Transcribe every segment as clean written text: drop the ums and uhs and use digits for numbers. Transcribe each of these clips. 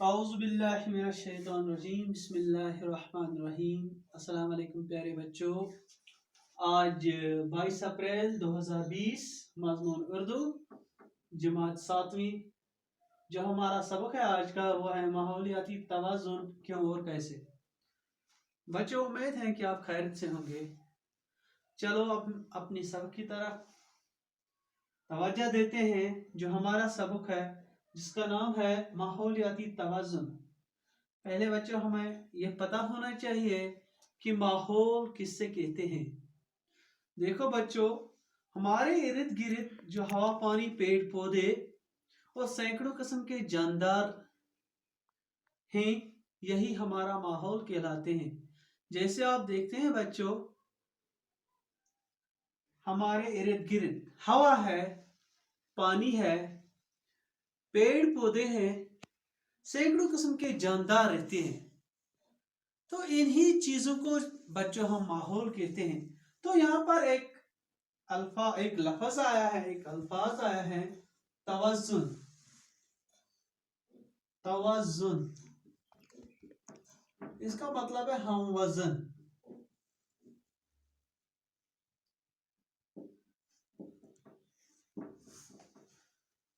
اعوذ باللہ من الشیطان الرجیم بسم اللہ الرحمن الرحیم۔ السلام علیکم پیارے بچوں، آج 22 اپریل 2020، مضمون اردو جماعت 7ویں۔ جو ہمارا سبق ہے آج کا وہ ہے ماحولیاتی توازن کیوں اور کیسے۔ بچوں امید ہے کہ آپ خیریت سے ہوں گے۔ چلو اپنی سبق کی طرف توجہ دیتے ہیں۔ جو ہمارا سبق ہے جس کا نام ہے ماحولیاتی توازن۔ پہلے بچوں ہمیں یہ پتہ ہونا چاہیے کہ ماحول کس سے کہتے ہیں۔ دیکھو بچوں، ہمارے ارد گرد جو ہوا، پانی، پیڑ پودے اور سینکڑوں قسم کے جاندار ہیں، یہی ہمارا ماحول کہلاتے ہیں۔ جیسے آپ دیکھتے ہیں بچوں، ہمارے ارد گرد ہوا ہے، پانی ہے، پیڑ پودے ہیں، سینکڑوں قسم کے جاندار رہتے ہیں۔ تو انہی چیزوں کو بچوں ہم ماحول کہتے ہیں۔ تو یہاں پر ایک لفظ آیا ہے، ایک الفاظ آیا ہے، توازن۔ توازن اس کا مطلب ہے ہم وزن۔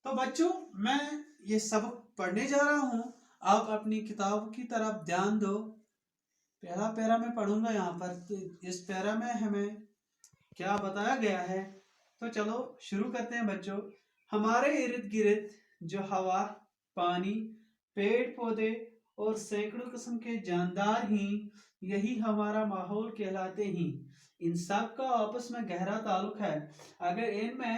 تو بچوں میں یہ سبق پڑھنے جا رہا ہوں، آپ اپنی کتاب کی طرف دھیان دو۔ پہلا پیرا میں پڑھوں گا یہاں پر، اس پیرا میں ہمیں کیا بتایا گیا ہے۔ تو چلو شروع کرتے ہیں بچوں۔ ہمارے ارد گرد جو ہوا، پانی، پیڑ پودے اور سینکڑوں قسم کے جاندار ہیں، یہی ہمارا ماحول کہلاتے ہیں۔ ان سب کا آپس میں گہرا تعلق ہے۔ اگر ان میں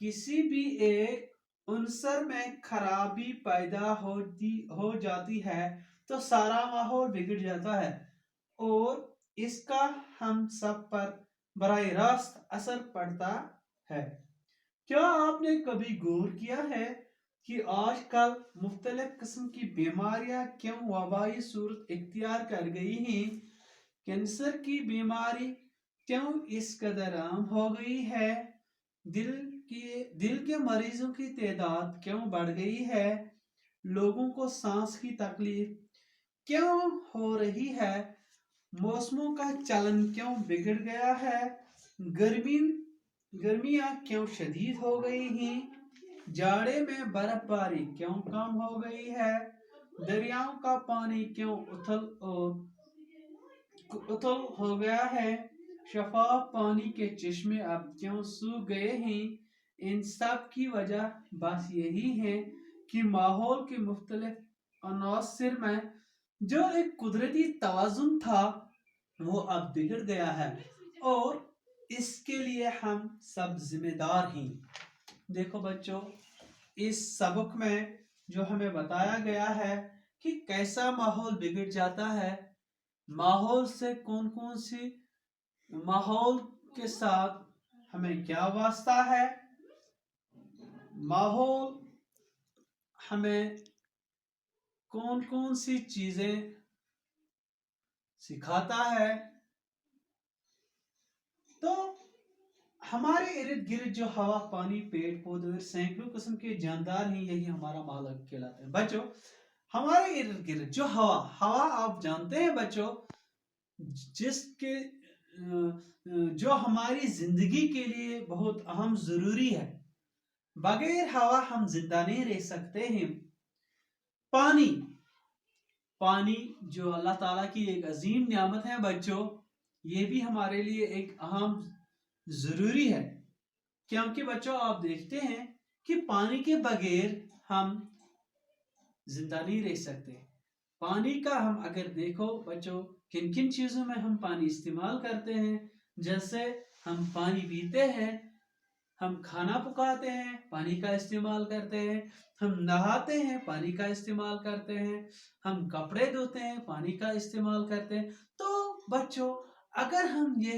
کسی بھی ایک عنصر میں خرابی پیدا ہو جاتی ہے تو سارا ماحول بگڑ جاتا ہے اور اس کا ہم سب پر براہ راست اثر پڑتا ہے۔ کیا آپ نے کبھی غور کیا ہے کہ آج کل مختلف قسم کی بیماریاں کیوں وبائی صورت اختیار کر گئی ہیں؟ کینسر کی بیماری کیوں اس قدر عام ہو گئی ہے؟ دل کے مریضوں کی تعداد کیوں بڑھ گئی ہے؟ لوگوں کو سانس کی تکلیف کیوں ہو رہی ہے؟ موسموں کا چلن کیوں بگڑ گیا ہے؟ گرمیاں کیوں شدید ہو گئی ہیں؟ جاڑے میں برف باری کیوں کم ہو گئی ہے؟ دریاؤں کا پانی کیوں اتھل ہو گیا ہے؟ شفاف پانی کے چشمے اب کیوں سوکھ گئے ہیں؟ ان سب کی وجہ بس یہی ہے کہ ماحول کے مختلف عناصر میں جو ایک قدرتی توازن تھا وہ اب بگڑ گیا ہے اور اس کے لیے ہم سب ذمہ دار ہیں۔ دیکھو بچوں، اس سبق میں جو ہمیں بتایا گیا ہے کہ کیسا ماحول بگڑ جاتا ہے، ماحول سے کون سی، ماحول کے ساتھ ہمیں کیا واسطہ ہے، ماحول ہمیں کون سی چیزیں سکھاتا ہے۔ تو ہمارے ارد گرد جو ہوا، پانی، پیڑ پودے اور سینکڑوں قسم کے جاندار ہیں، یہی ہمارا ماحول کہلاتے ہیں۔ بچوں ہمارے ارد گرد جو ہوا آپ جانتے ہیں بچوں، جس کے جو ہماری زندگی کے لیے بہت اہم ضروری ہے۔ بغیر ہوا ہم زندہ نہیں رہ سکتے ہیں۔ پانی جو اللہ تعالیٰ کی ایک عظیم نعمت ہے بچوں، یہ بھی ہمارے لیے ایک اہم ضروری ہے، کیونکہ بچوں آپ دیکھتے ہیں کہ پانی کے بغیر ہم زندہ نہیں رہ سکتے۔ پانی کا ہم اگر دیکھو بچوں، کن چیزوں میں ہم پانی استعمال کرتے ہیں، جیسے ہم پانی پیتے ہیں، ہم کھانا پکاتے ہیں، پانی کا استعمال کرتے ہیں، ہم نہاتے ہیں، پانی کا استعمال کرتے ہیں، ہم کپڑے دھوتے ہیں، پانی کا استعمال کرتے ہیں۔ تو بچوں اگر ہم یہ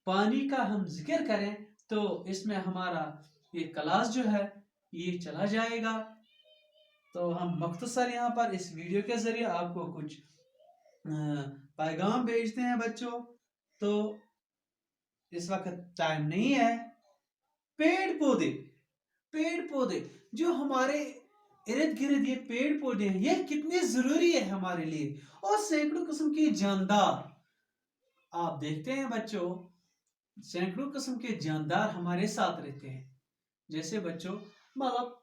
پانی کا ہم ذکر کریں تو اس میں ہمارا یہ کلاس جو ہے یہ چلا جائے گا۔ تو ہم مختصر یہاں پر اس ویڈیو کے ذریعے آپ کو کچھ پیغام بھیجتے ہیں بچوں۔ تو اس وقت ٹائم نہیں ہے۔ پیڑ پودے جو ہمارے इर्द गिर्द ये पेड़ पौधे हैं, ये कितने जरूरी है हमारे लिए, और सैकड़ों किस्म के जानदार। आप देखते हैं बच्चों, सैकड़ों किस्म के जानदार हमारे साथ रहते हैं। जैसे बच्चों, मतलब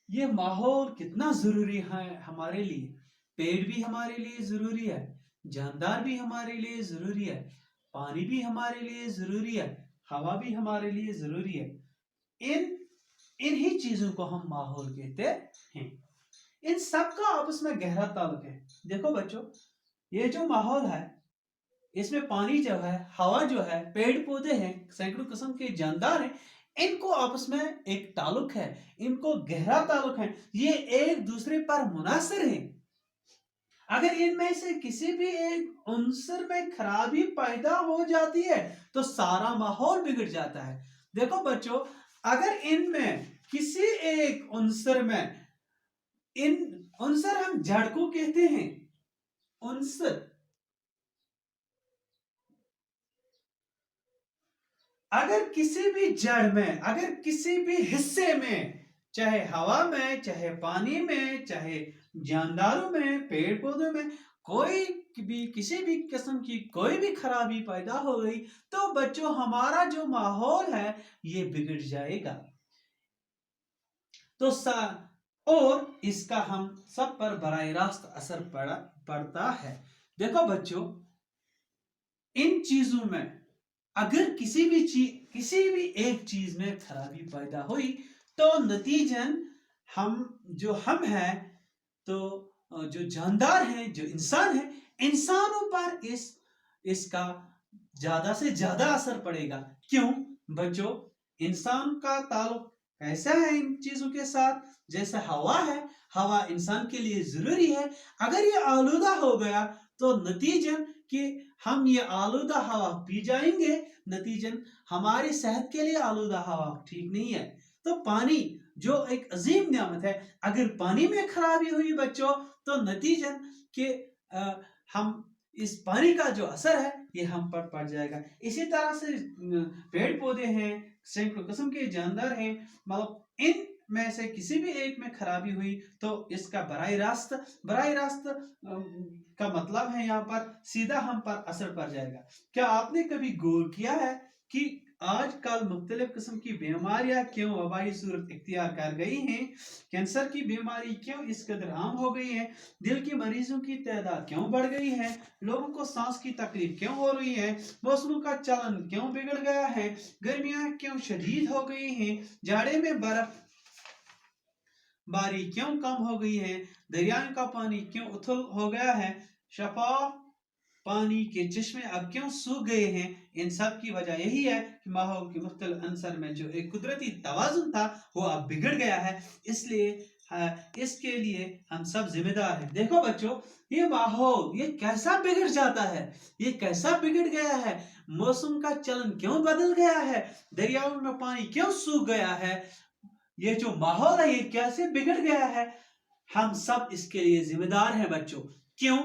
ये माहौल कितना जरूरी है हमारे लिए। पेड़ भी हमारे लिए जरूरी है, जानदार भी हमारे लिए जरूरी है, पानी भी हमारे लिए जरूरी है, हवा भी हमारे लिए जरूरी है। इन इन्हीं चीजों को हम माहौल कहते हैं। इन सब का आपस में गहरा ताल्लुक है। देखो बच्चों, ये जो माहौल है, इसमें पानी जो है, हवा जो है, पेड़ पौधे हैं, सैकड़ों किस्म के जानदार हैं, इनको आपस में एक ताल्लुक है, इनको गहरा ताल्लुक है, ये एक दूसरे पर मुनासिर हैं। अगर इनमें से किसी भी एक उनसर में खराबी पैदा हो जाती है तो सारा माहौल बिगड़ जाता है। देखो बच्चों, अगर इनमें किसी एक उनसर में, इन उनसर हम जड़ को कहते हैं, उनसर, अगर किसी भी जड़ में, अगर किसी भी हिस्से में, चाहे हवा में, चाहे पानी में, चाहे जानदारों में, पेड़ पौधों में, कोई भी किसी भी किस्म की कोई भी खराबी पैदा हो गई तो बच्चों हमारा जो माहौल है ये बिगड़ जाएगा। तो और इसका हम सब पर बराह रास्त असर पड़ता है। देखो बच्चों, इन चीजों में अगर किसी भी एक चीज में खराबी पैदा हुई तो नतीजन हम हैं, तो जो जानदार हैं, जो इंसान हैं, इंसानों पर इसका ज्यादा से ज्यादा असर पड़ेगा। क्यों बच्चों? इंसान का ताल्लुक कैसा है इन चीजों के साथ? जैसे हवा है, हवा इंसान के लिए जरूरी है। अगर ये आलूदा हो गया तो नतीजन कि हम ये आलूदा हवा पी जाएंगे, नतीजन हमारी सेहत के लिए आलूदा हवा ठीक नहीं है। तो पानी जो एक अजीम नियामत है, अगर पानी में खराबी हुई बच्चों तो नतीजन कि हम इस पानी का जो असर है ये हम पर पड़ जाएगा। इसी तरह से पेड़ पौधे हैं, सैकड़ों किस्म के जानदार हैं, मतलब इन में से किसी भी एक में खराबी हुई तो इसका बराह रास्त का मतलब है यहाँ पर सीधा हम पर असर पड़ जाएगा। क्या आपने कभी गौर किया है कि आजकल मुख्तलिफ किस्म की बीमारियां क्यों वबाई सूरत इख्तियार कर गई हैं? कैंसर की बीमारी क्यों इस कदर आम हो गई है? दिल की मरीजों की तादाद क्यों बढ़ गई है? लोगों को सांस की तकलीफ क्यों हो रही है? मौसमों का चलन क्यों बिगड़ गया है? गर्मियां क्यों शदीद हो गई हैं? जाड़े में बर्फ बारी क्यों कम हो गई है? दरियाओं का पानी क्यों उथल हो गया है? शफाफ पानी के चश्मे अब क्यों सूख गए हैं? इन सब की वजह यही है कि माहौल के मुख्तलिफ अंसर में जो एक कुदरती तवाजुन था वो अब बिगड़ गया है। इसलिए इसके लिए हम सब जिम्मेदार हैं। देखो बच्चों, ये माहौल ये कैसा बिगड़ जाता है, ये कैसा बिगड़ गया है, मौसम का चलन क्यों बदल गया है, दरियाओं में पानी क्यों सूख गया है, ये जो माहौल है ये कैसे बिगड़ गया है, हम सब इसके लिए जिम्मेदार हैं बच्चों। क्यों?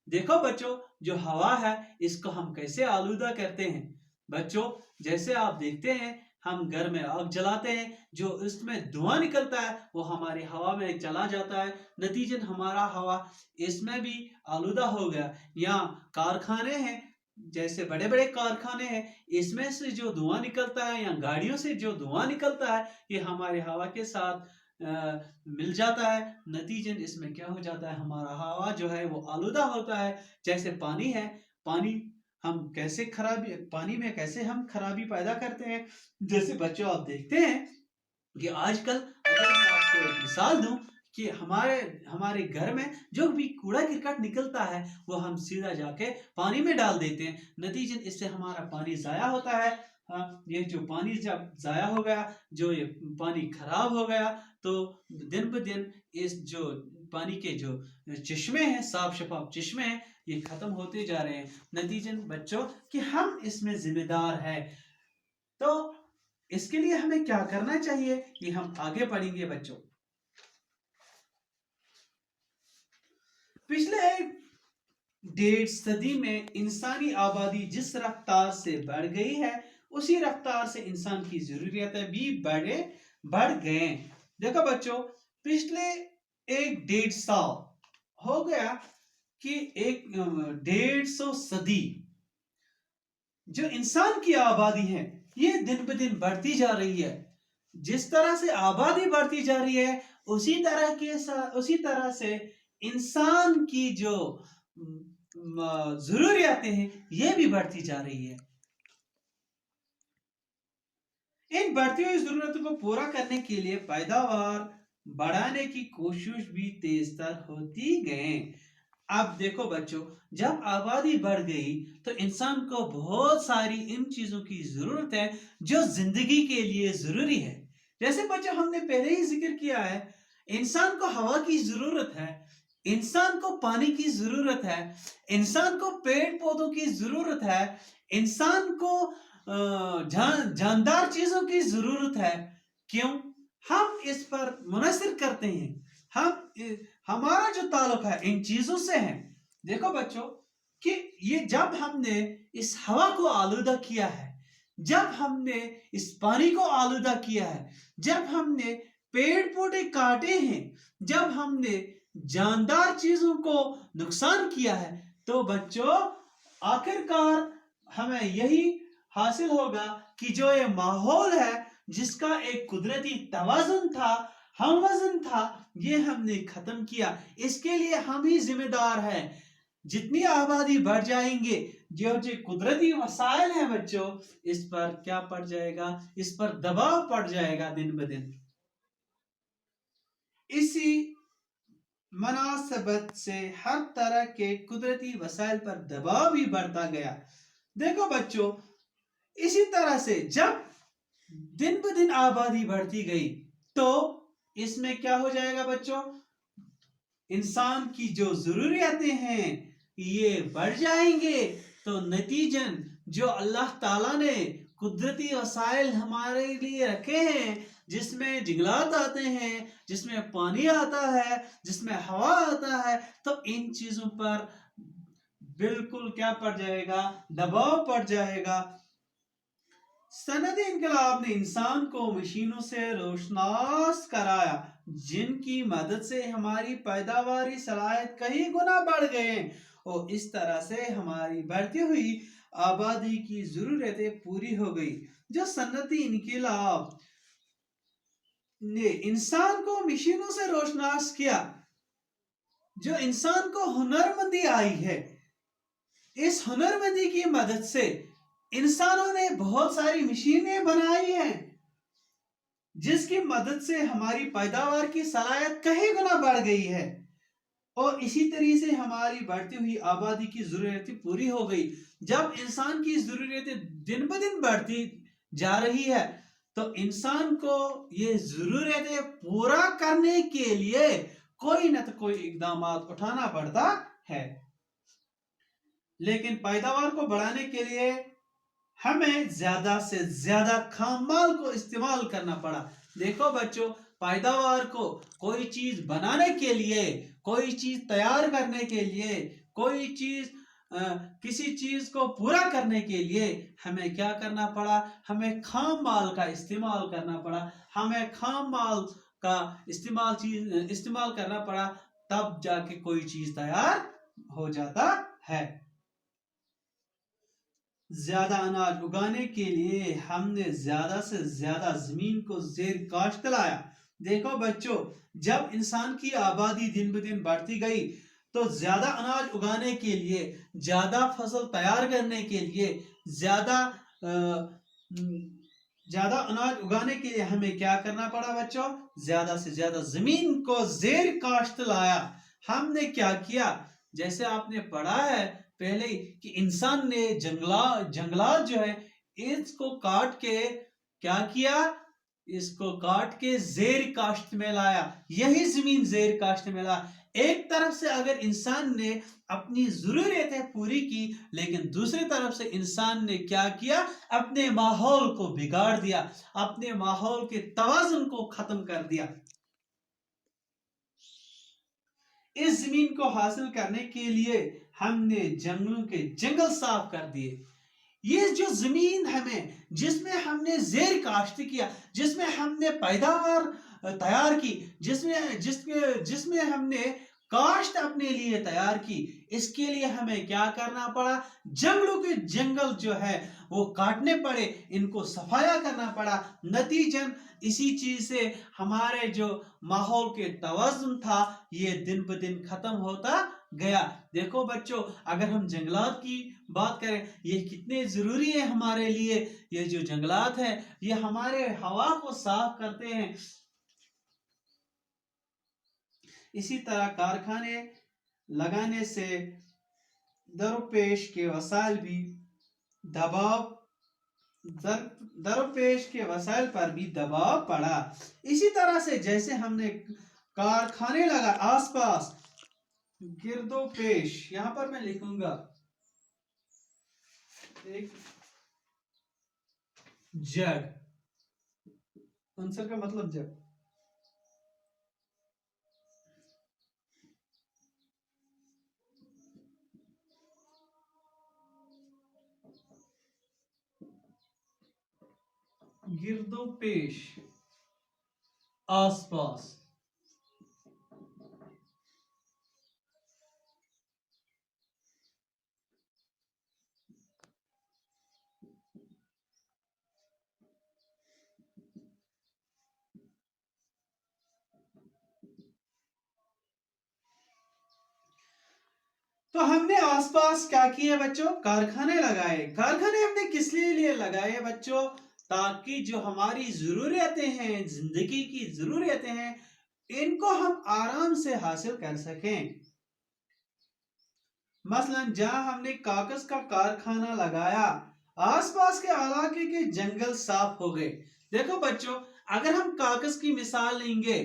देखो बच्चों, जो हवा है इसको हम कैसे आलूदा करते हैं बच्चों। जैसे आप देखते हैं, हम घर में आग जलाते हैं, जो इसमें धुआं निकलता है वो हमारी हवा में चला जाता है, नतीजन हमारा हवा इसमें भी आलूदा हो गया। या कारखाने हैं, जैसे बड़े बड़े कारखाने हैं, इसमें से जो धुआं निकलता है या गाड़ियों से जो धुआं निकलता है ये हमारे हवा के साथ मिल जाता है, नतीजन इसमें क्या हो जाता है, हमारा हवा जो है वो आलूदा होता है। जैसे पानी है, पानी पानी में कैसे हम खराबी पैदा करते हैं। जैसे बच्चों आप देखते हैं कि आजकल, अगर मैं आपको एक मिसाल दूं कि हमारे घर में जो भी कूड़ा करकट निकलता है वो हम सीधा जाके पानी में डाल देते हैं, नतीजन इससे हमारा पानी जाया होता है। ये जो पानी जब जाया हो गया, जो ये पानी खराब हो गया, तो दिन ब दिन इस जो पानी के जो चश्मे हैं, साफ शफाफ चश्मे हैं, ये खत्म होते जा रहे हैं। नतीजन बच्चों कि हम इसमें जिम्मेदार हैं। तो इसके लिए हमें क्या करना चाहिए कि हम आगे बढ़ेंगे बच्चों। पिछले 1.5 सदी में इंसानी आबादी जिस रफ्तार से बढ़ गई है उसी रफ्तार से इंसान की जरूरियातें भी बढ़ गए। देखो बच्चों, पिछले एक 150 हो गया कि एक 150 सदी जो इंसान की आबादी है ये दिन ब दिन बढ़ती जा रही है। जिस तरह से आबादी बढ़ती जा रही है उसी तरह से इंसान की जो जरूरियातें हैं ये भी बढ़ती जा रही है। इन बढ़ती हुई जरूरतों को पूरा करने के लिए पैदावार बढ़ाने की कोशिश भी तेजतर होती गए। अब देखो बच्चों, जब आबादी बढ़ गई तो इंसान को बहुत सारी इन चीजों की जरूरत है जो जिंदगी के लिए जरूरी है। जैसे बच्चों हमने पहले ही जिक्र किया है, इंसान को हवा की जरूरत है, इंसान को पानी की जरूरत है, इंसान को पेड़ पौधों की जरूरत है, इंसान को जानदार चीजों की जरूरत है। क्यों? हम इस पर मुनसर करते हैं, हमारा जो ताल्लुक है इन चीजों से है। देखो बच्चों कि ये जब हमने इस हवा को आलूदा किया है, जब हमने इस पानी को आलूदा किया है, जब हमने पेड़ पौधे काटे हैं, जब हमने जानदार चीजों को नुकसान किया है, तो बच्चों आखिरकार हमें यही हासिल होगा कि जो ये माहौल है जिसका एक कुदरती तवाज़ुन था, हमवज़न था, ये हमने खत्म किया। इसके लिए हम ही जिम्मेदार हैं। जितनी आबादी बढ़ जाएंगे, जो कुदरती वसाइल है बच्चों, इस पर क्या पड़ जाएगा? इस पर दबाव पड़ जाएगा दिन ब दिन। इसी मुनासबत से हर तरह के कुदरती वसाइल पर दबाव भी बढ़ता गया। देखो बच्चों, इसी तरह से जब दिन ब दिन आबादी बढ़ती गई तो इसमें क्या हो जाएगा बच्चों? इंसान की जो जरूरियातें हैं ये बढ़ जाएंगे। तो नतीजन जो अल्लाह ताला ने कुदरती वसाइल हमारे लिए रखे हैं, जिसमें जंगलात आते हैं, जिसमें पानी आता है, जिसमें हवा आता है, तो इन चीजों पर बिल्कुल क्या पड़ जाएगा? दबाव पड़ जाएगा। सनदी इनकलाब ने इंसान को मशीनों से रोशनास कराया, जिनकी मदद से हमारी पैदावारी सलाहियत कई गुना बढ़ गए और इस तरह से हमारी बढ़ती हुई आबादी की जरूरतें पूरी हो गई। जो सनती इनकलाब ने इंसान को मशीनों से रोशनास किया, जो इंसान को हुनरमंदी आई है, इस हुनरमंदी की मदद से इंसानों ने बहुत सारी मशीनें बनाई हैं, जिसकी मदद से हमारी पैदावार की सलाहियत कई गुना बढ़ गई है और इसी तरीके से हमारी बढ़ती हुई आबादी की जरूरतें पूरी हो गई। जब इंसान की जरूरतें दिन ब दिन बढ़ती जा रही है तो इंसान को ये जरूरतें पूरा करने के लिए कोई न कोई इकदाम उठाना पड़ता है। लेकिन पैदावार को बढ़ाने के लिए हमें ज्यादा से ज्यादा खाम माल को इस्तेमाल करना पड़ा। देखो बच्चों, पैदावार को कोई चीज बनाने के लिए, कोई चीज तैयार करने के लिए, कोई चीज किसी चीज को पूरा करने के लिए हमें क्या करना पड़ा? हमें खाम माल का इस्तेमाल करना पड़ा। हमें खाम माल का इस्तेमाल करना पड़ा, तब जाके कोई चीज तैयार हो जाता है। ज्यादा अनाज उगाने के लिए हमने ज्यादा से ज्यादा जमीन को जेर काश्त लाया। देखो बच्चों, जब इंसान की आबादी दिन ब दिन बढ़ती गई तो ज्यादा अनाज उगाने के लिए, ज्यादा फसल तैयार करने के लिए, ज्यादा अनाज उगाने के लिए हमें क्या करना पड़ा बच्चों? ज्यादा से ज्यादा जमीन को जेर काश्त लाया। हमने क्या किया? जैसे आपने पढ़ा है पहले कि इंसान ने जंगलात जो है इसको काट के क्या किया? इसको काट के जेर काश्त में लाया। यही जमीन जेर काश्त में लाया। एक तरफ से अगर इंसान ने अपनी जरूरतें पूरी की, लेकिन दूसरी तरफ से इंसान ने क्या किया? अपने माहौल को बिगाड़ दिया, अपने माहौल के तवाज़ुन को खत्म कर दिया। इस जमीन को हासिल करने के लिए हमने जंगलों के जंगल साफ कर दिए। ये जो जमीन हमें, जिसमें हमने जेर काश्त किया, जिसमें हमने पैदावार तैयार की, जिसमें हमने काश्त अपने लिए तैयार की, इसके लिए हमें क्या करना पड़ा? जंगलों के जंगल जो है वो काटने पड़े, इनको सफाया करना पड़ा। नतीजन इसी चीज से हमारे जो माहौल के तवाज़ुन था ये दिन ब दिन खत्म होता गया। देखो बच्चों, अगर हम जंगलात की बात करें, ये कितने जरूरी है हमारे लिए। ये जो जंगलात है ये हमारे हवा को साफ करते हैं। इसी तरह कारखाने लगाने से दरपेश के वसाइल भी दबाव दरपेश के वसाइल पर भी दबाव पड़ा। इसी तरह से जैसे हमने कारखाने लगा आसपास, गिरदोपेश, यहां पर मैं लिखूंगा एक जड़, आंसर का मतलब जड़। गिरदोपेश आसपास, तो हमने आसपास क्या किए बच्चों? कारखाने लगाए। कारखाने हमने किस लिए लगाए बच्चों? ताकि जो हमारी जरूरतें हैं, जिंदगी की जरूरतें हैं, इनको हम आराम से हासिल कर सकें। मसलन जहां हमने कागज का कारखाना लगाया, आसपास के इलाके के जंगल साफ हो गए। देखो बच्चों, अगर हम कागज की मिसाल लेंगे,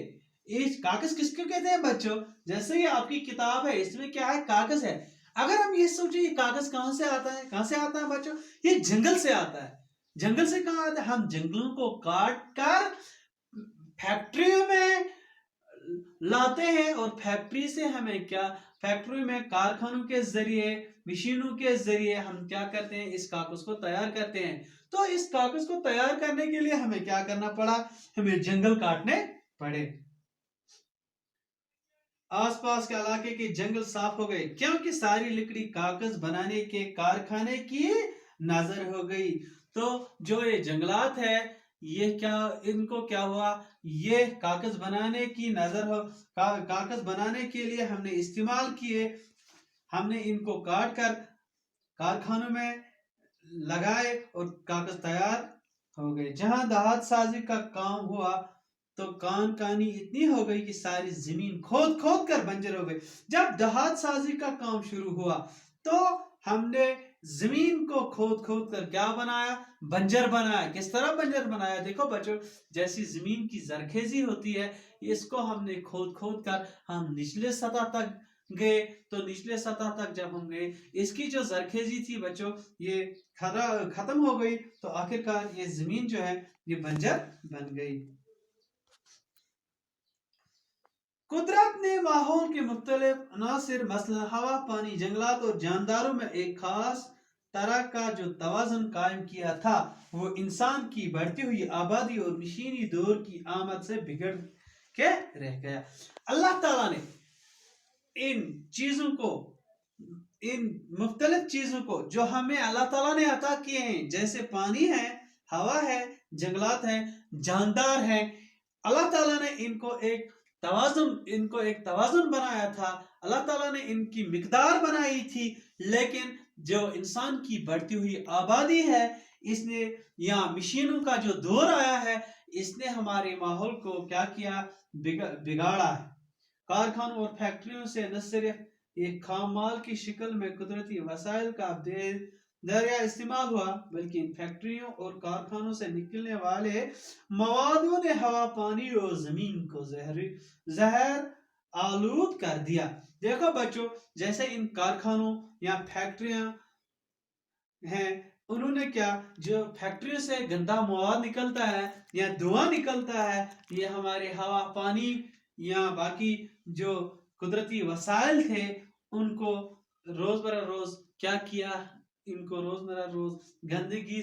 इस कागज किसको कहते हैं बच्चों? जैसे ये आपकी किताब है, इसमें क्या है? कागज है। अगर हम ये सोचे ये कागज कहां से आता है, कहां से आता है बच्चों? ये जंगल से आता है। जंगल से कहां आता है? हम जंगलों को काट कर फैक्ट्रियों में लाते हैं, और फैक्ट्री से हमें क्या, फैक्ट्री में कारखानों के जरिए, मशीनों के जरिए हम क्या करते हैं? इस कागज को तैयार करते हैं। तो इस कागज को तैयार करने के लिए हमें क्या करना पड़ा? हमें जंगल काटने पड़े। आसपास के इलाके के जंगल साफ हो गए, क्योंकि सारी लकड़ी कागज बनाने के कारखाने की नजर हो गई। तो जो ये जंगलात है, ये क्या, इनको क्या हुआ? ये कागज बनाने की नजर हो, कागज बनाने के लिए हमने इस्तेमाल किए। हमने इनको काट कर कारखानों में लगाए और कागज तैयार हो गए। जहां दहात साजी का काम हुआ तो कान कानी इतनी हो गई कि सारी जमीन खोद खोद कर बंजर हो गई। जब दहात साजी का काम शुरू हुआ तो हमने जमीन को खोद खोद कर क्या बनाया? बंजर बनाया। किस तरह बंजर बनाया? देखो बच्चों, जैसी जमीन की जरखेजी होती है, इसको हमने खोद खोद कर हम निचले सतह तक गए। तो निचले सतह तक जब हम गए, इसकी जो जरखेजी थी बच्चों, ये खत्म हो गई। तो आखिरकार ये जमीन जो है ये बंजर बन गई। कुदरत ने माहौल के मुख्तलिफ अनासिर, मसलन हवा, पानी, जंगलात और जानदारों में एक खास तरह का जो तवाज़ुन कायम किया था, वो इंसान की बढ़ती हुई आबादी और मशीनी दौर की आमद से बिगड़ के रह गया। अल्लाह ताला ने इन चीजों को, इन मुख्तलिफ चीजों को जो हमें अल्लाह ताला ने अता किए हैं, जैसे पानी है, हवा है, जंगलात हैं, जानदार हैं, अल्लाह ताला ने इनको एक तवाज़ुन बनाया था। अल्लाह ताला ने इनकी मिकदार बनाई थी। लेकिन जो इंसान की बढ़ती हुई आबादी है, इसने, या मशीनों का जो दौर आया है, इसने हमारे माहौल को क्या किया? बिगाड़ा है। कारखानों और फैक्ट्रियों से न सिर्फ एक खाम माल की शक्ल में कुदरती वसाइल का दरिया इस्तेमाल हुआ, बल्कि इन फैक्ट्रियों और कारखानों से निकलने वाले मवादों ने हवा, पानी और जमीन को जहर आलूद कर दिया। देखो बच्चों, जैसे इन कारखानों या फैक्ट्रियां हैं, उन्होंने क्या, जो फैक्ट्री से गंदा मवाद निकलता है या धुआं निकलता है, ये हमारे हवा, पानी या बाकी जो कुदरती वसाइल थे, उनको रोज बरा रोज क्या किया? इनको रोज बरा रोज गंदगी